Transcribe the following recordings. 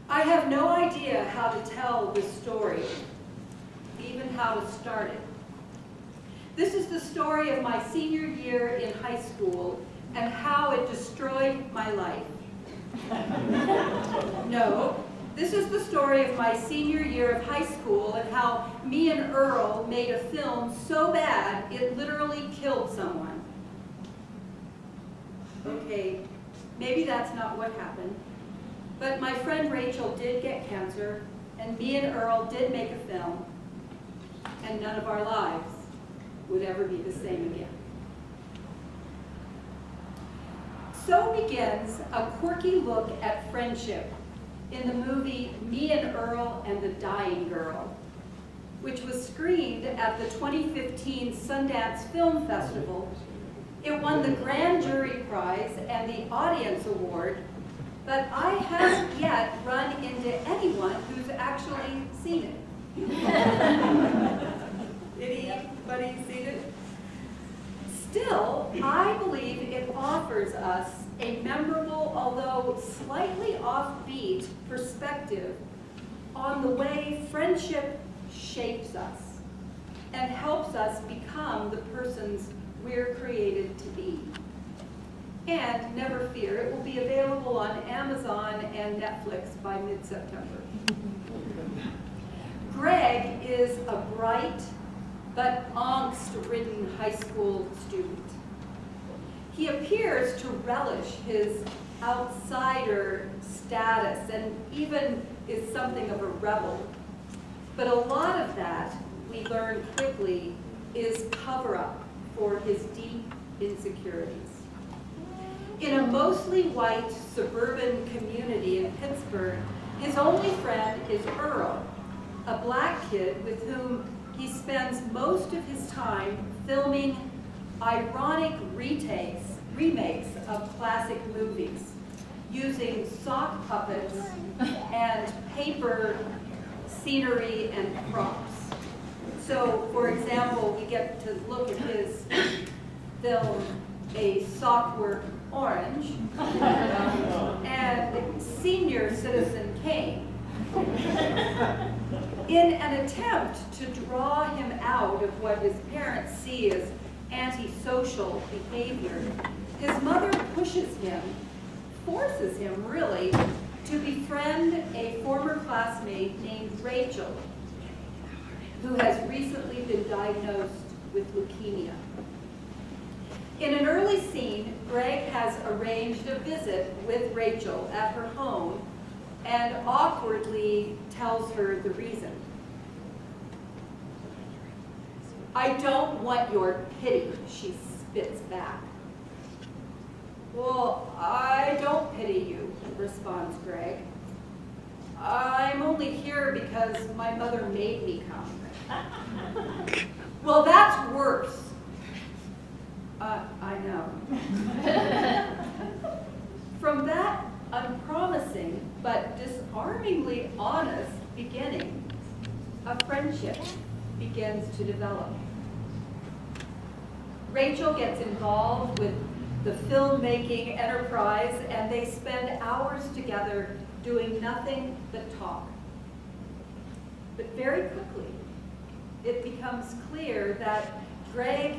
I have no idea how to tell this story, even how to start it. This is the story of my senior year in high school and how it destroyed my life. No, this is the story of my senior year of high school and how me and Earl made a film so bad it literally killed someone. Okay, maybe that's not what happened, but my friend Rachel did get cancer, and me and Earl did make a film, and none of our lives would ever be the same again. So begins a quirky look at friendship in the movie Me and Earl and the Dying Girl, which was screened at the 2015 Sundance Film Festival. It won the Grand Jury Prize and the Audience Award, but I haven't yet run into anyone who's actually seen it. Anybody seen it? Still, I believe it offers us a memorable, although slightly offbeat, perspective on the way friendship shapes us and helps us become the persons we're created to be. And never fear, it will be available on Amazon and Netflix by mid-September. Greg is a bright but angst-ridden high school student. He appears to relish his outsider status and even is something of a rebel. But a lot of that, we learn quickly, is cover-up for his deep insecurities. In a mostly white suburban community in Pittsburgh, his only friend is Earl, a black kid with whom he spends most of his time filming ironic remakes of classic movies, using sock puppets and paper scenery and props. So, for example, we get to look at his film, A Sockwork Orange, and Senior Citizen Kane. In an attempt to draw him out of what his parents see as antisocial behavior, his mother pushes him, forces him really, to befriend a former classmate named Rachel, who has recently been diagnosed with leukemia. In an early scene, Greg has arranged a visit with Rachel at her home and awkwardly tells her the reason. "I don't want your pity," she spits back. "Well, I don't pity you," responds Greg. "I'm only here because my mother made me come." "Well, that's worse." I know. From that unpromising but disarmingly honest beginning, a friendship begins to develop. Rachel gets involved with the filmmaking enterprise, and they spend hours together doing nothing but talk. But very quickly, it becomes clear that Greg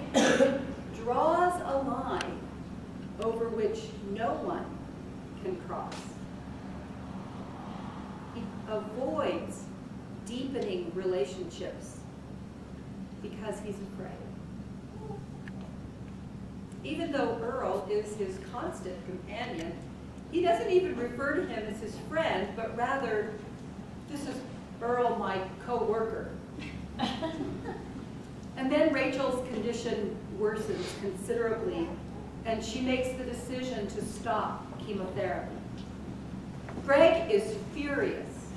draws a line over which no one can cross. He avoids deepening relationships because he's afraid. Even though Earl is his constant companion, he doesn't even refer to him as his friend, but rather, "This is Earl, my co-worker." And then Rachel's condition worsens considerably, and she makes the decision to stop chemotherapy. Greg is furious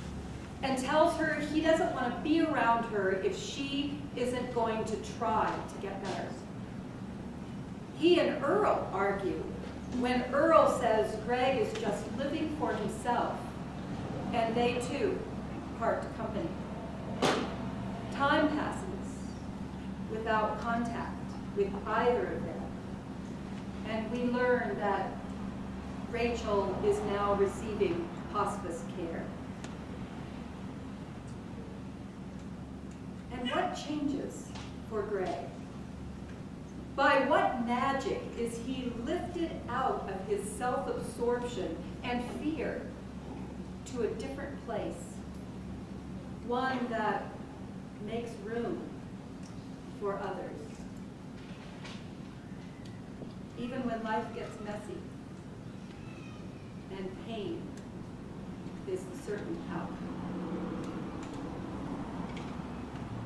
and tells her he doesn't want to be around her if she isn't going to try to get better. He and Earl argue when Earl says Greg is just living for himself, and they too part company. Time passes without contact with either of them, and we learn that Rachel is now receiving hospice care. And what changes for Greg? By what magic is he lifted out of his self-absorption and fear to a different place? One that makes room for others. Even when life gets messy and pain is the certain outcome.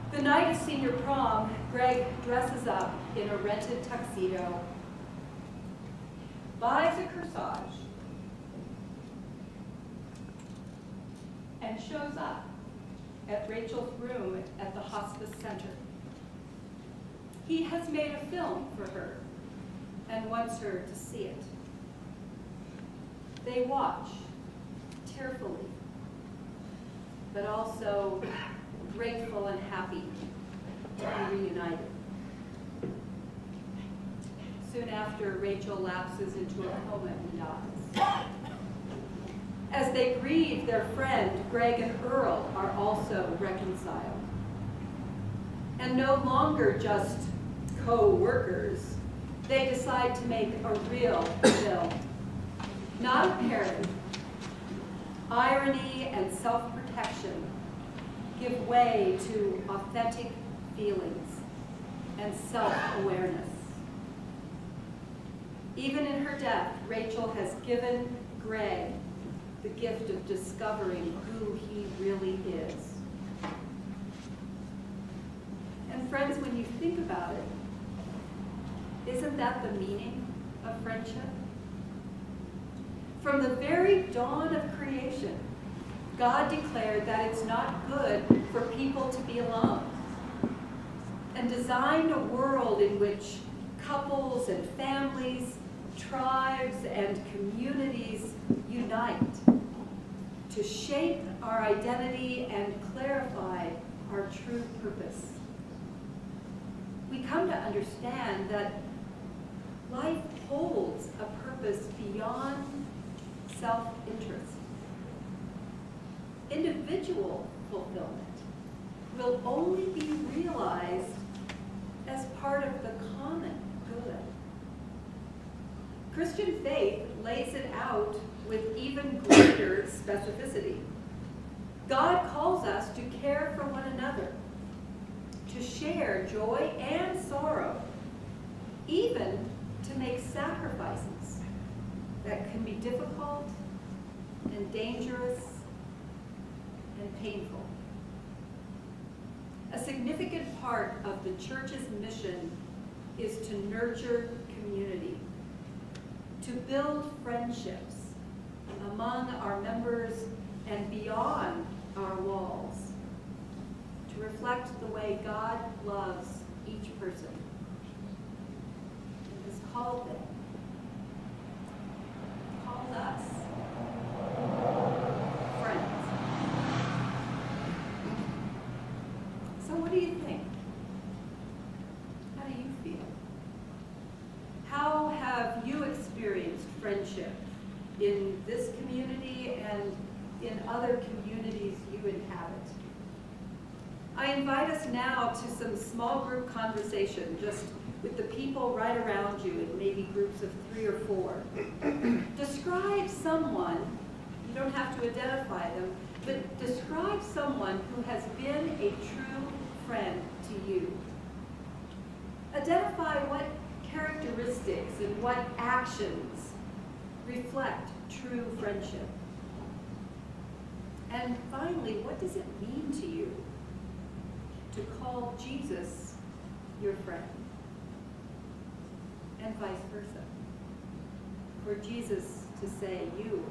The night of senior prom, Greg dresses up in a rented tuxedo, buys a corsage, and shows up at Rachel's room at the hospice center. He has made a film for her and wants her to see it. They watch tearfully, but also grateful and happy to be reunited. Soon after, Rachel lapses into a coma and dies. As they grieve their friend, Greg and Earl are also reconciled. And no longer just co-workers, they decide to make a real film. Not a parody. Irony and self-protection give way to authentic feelings and self-awareness. Even in her death, Rachel has given Greg the gift of discovering who he really is. And friends, when you think about it, isn't that the meaning of friendship? From the very dawn of creation, God declared that it's not good for people to be alone, and designed a world in which couples and families, tribes and communities unite to shape our identity and clarify our true purpose. We come to understand that life holds a purpose beyond self-interest. Individual fulfillment will only be realized as part of the common good. Christian faith lays it out with even greater specificity. God calls us to care for one another, to share joy and sorrow, even to make sacrifices that can be difficult and dangerous and painful. A significant part of the church's mission is to nurture community, to build friendships among our members and beyond our walls, to reflect the way God loves each person and has called them, called us friends. So what do you think? How do you feel? How have you experienced friendship in this community and in other communities you inhabit? I invite us now to some small group conversation, just with the people right around you in maybe groups of 3 or 4. Describe someone, you don't have to identify them, but describe someone who has been a true friend to you. Identify what characteristics and what actions reflect true friendship. And finally, what does it mean to you to call Jesus your friend? And vice versa. For Jesus to say, you